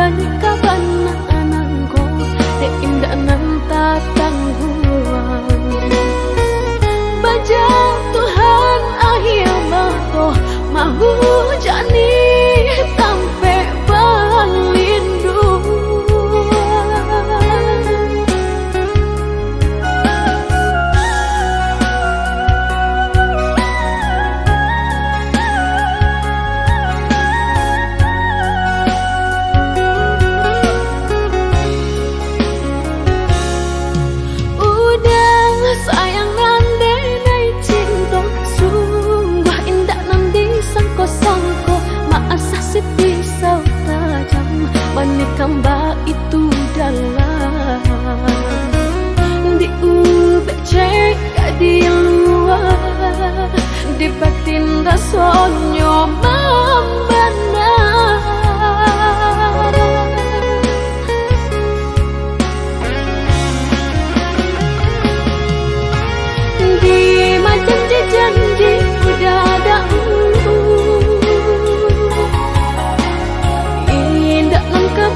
banyak kaban anangko te indah nan tatangguan baja Tuhan akhir mato mahu jani tampe balindu pisau tajam menikamba itu dalam di ubecek di luar di batin rasanya membana di macam janji udah ada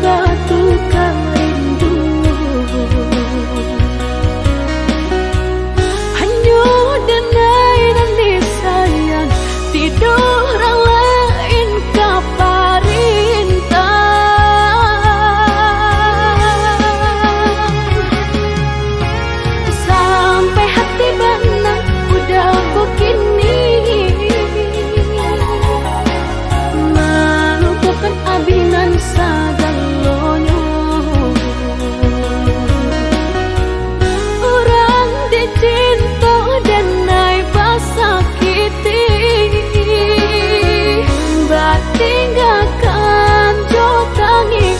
batu karindu hanya denai dan disayang tidur orang lain kaparintah sampai hati benar udah begini melupakan abinan saga cinta dan naik sakiti batinggalkan jotangi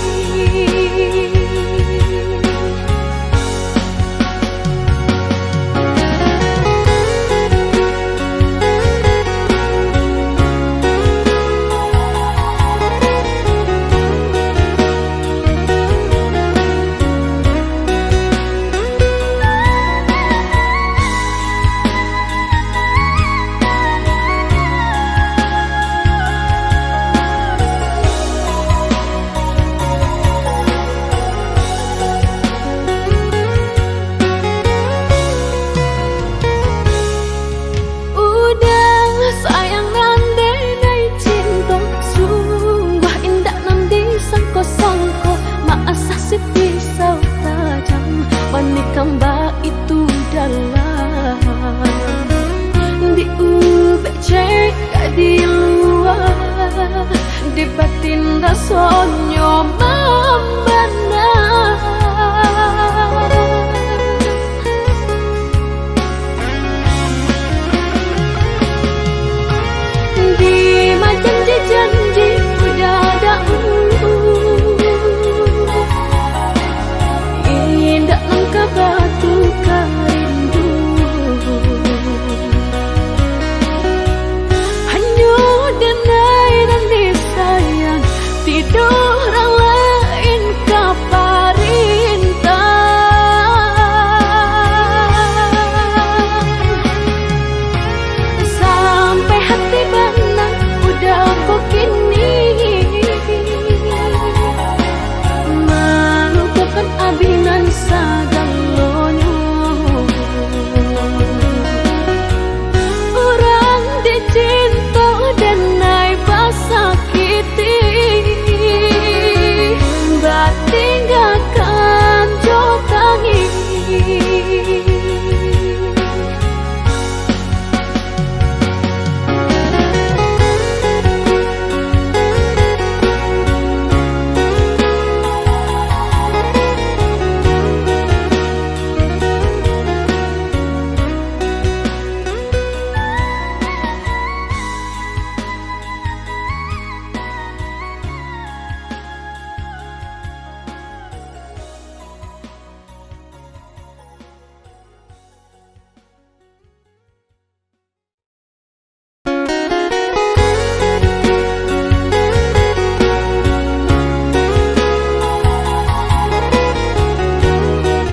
pisau tajam menikamba itu dalam di ubecek di luar di batin rasanya membana